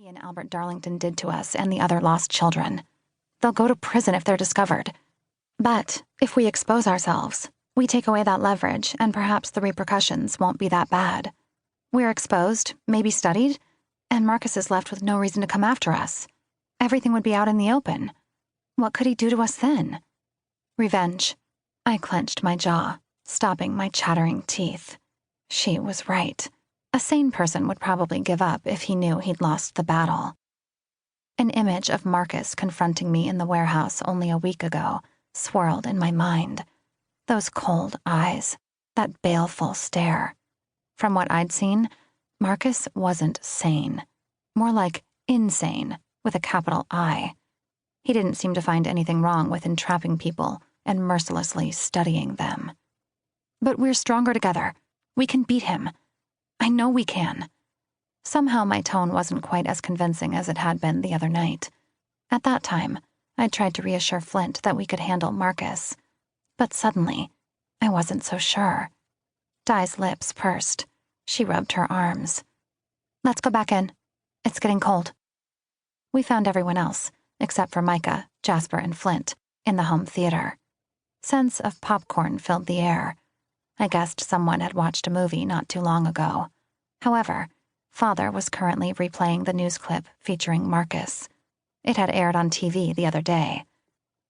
he and Albert Darlington did to us and the other lost children. They'll go to prison if they're discovered. But if we expose ourselves, we take away that leverage, and perhaps the repercussions won't be that bad. We're exposed, maybe studied, and Marcus is left with no reason to come after us. Everything would be out in the open. What could he do to us then? Revenge. I clenched my jaw, stopping my chattering teeth. She was right. A sane person would probably give up if he knew he'd lost the battle. An image of Marcus confronting me in the warehouse only a week ago swirled in my mind. Those cold eyes, that baleful stare. From what I'd seen, Marcus wasn't sane. More like insane, with a capital I. He didn't seem to find anything wrong with entrapping people and mercilessly studying them. But we're stronger together. We can beat him. I know we can. Somehow my tone wasn't quite as convincing as it had been the other night. At that time, I'd tried to reassure Flint that we could handle Marcus. But suddenly, I wasn't so sure. Di's lips pursed. She rubbed her arms. Let's go back in. It's getting cold. We found everyone else, except for Micah, Jasper, and Flint, in the home theater. Scents of popcorn filled the air. I guessed someone had watched a movie not too long ago. However, Father was currently replaying the news clip featuring Marcus. It had aired on TV the other day.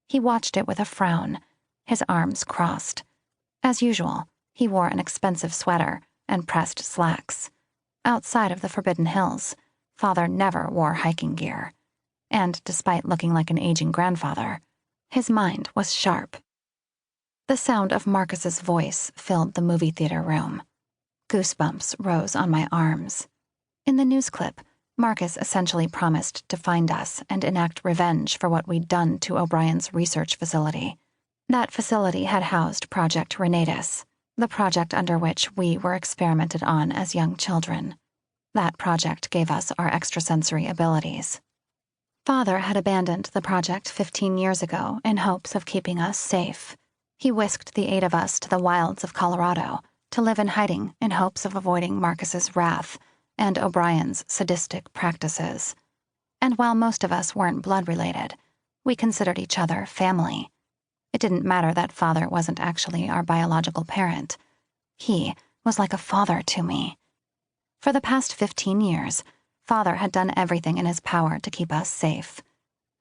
He watched it with a frown, his arms crossed. As usual, he wore an expensive sweater and pressed slacks. Outside of the Forbidden Hills, Father never wore hiking gear. And despite looking like an aging grandfather, his mind was sharp. The sound of Marcus's voice filled the movie theater room. Goosebumps rose on my arms. In the news clip, Marcus essentially promised to find us and enact revenge for what we'd done to O'Brien's research facility. That facility had housed Project Renatus, the project under which we were experimented on as young children. That project gave us our extrasensory abilities. Father had abandoned the project 15 years ago in hopes of keeping us safe. He whisked the 8 of us to the wilds of Colorado to live in hiding in hopes of avoiding Marcus's wrath and O'Brien's sadistic practices. And while most of us weren't blood-related, we considered each other family. It didn't matter that Father wasn't actually our biological parent. He was like a father to me. For the past 15 years, Father had done everything in his power to keep us safe.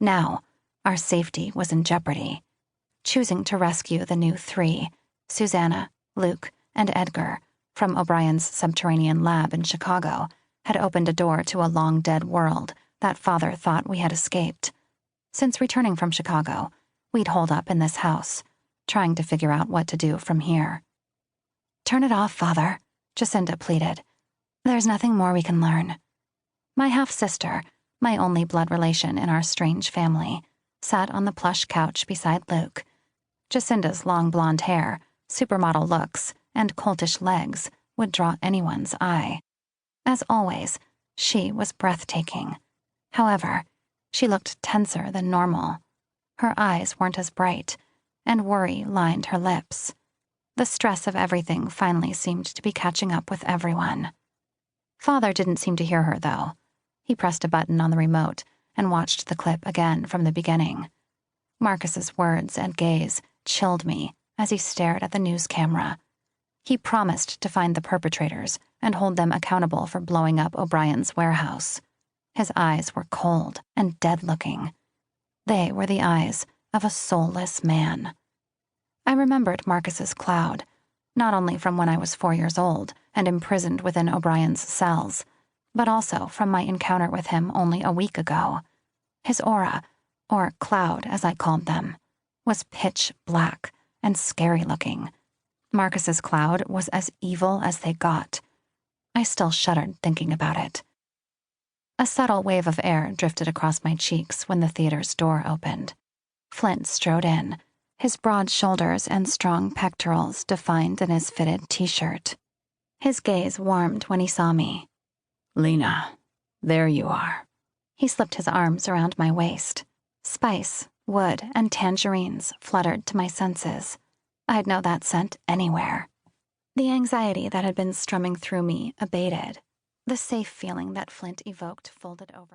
Now, our safety was in jeopardy. Choosing to rescue the new 3, Susanna, Luke, and Edgar, from O'Brien's subterranean lab in Chicago, had opened a door to a long-dead world that Father thought we had escaped. Since returning from Chicago, we'd holed up in this house, trying to figure out what to do from here. "Turn it off, Father," Jacinda pleaded. "There's nothing more we can learn." My half-sister, my only blood relation in our strange family, sat on the plush couch beside Luke. Jacinda's long blonde hair, supermodel looks, and coltish legs would draw anyone's eye. As always, she was breathtaking. However, she looked tenser than normal. Her eyes weren't as bright, and worry lined her lips. The stress of everything finally seemed to be catching up with everyone. Father didn't seem to hear her, though. He pressed a button on the remote and watched the clip again from the beginning. Marcus's words and gaze chilled me as he stared at the news camera. He promised to find the perpetrators and hold them accountable for blowing up O'Brien's warehouse. His eyes were cold and dead-looking. They were the eyes of a soulless man. I remembered Marcus's cloud, not only from when I was 4 years old and imprisoned within O'Brien's cells, but also from my encounter with him only a week ago. His aura, or cloud as I called them, was pitch black and scary-looking. Marcus's cloud was as evil as they got. I still shuddered thinking about it. A subtle wave of air drifted across my cheeks when the theater's door opened. Flint strode in, his broad shoulders and strong pectorals defined in his fitted t-shirt. His gaze warmed when he saw me. "Lena, there you are." He slipped his arms around my waist. Spice, wood, and tangerines fluttered to my senses. I'd know that scent anywhere. The anxiety that had been strumming through me abated. The safe feeling that Flint evoked folded over me.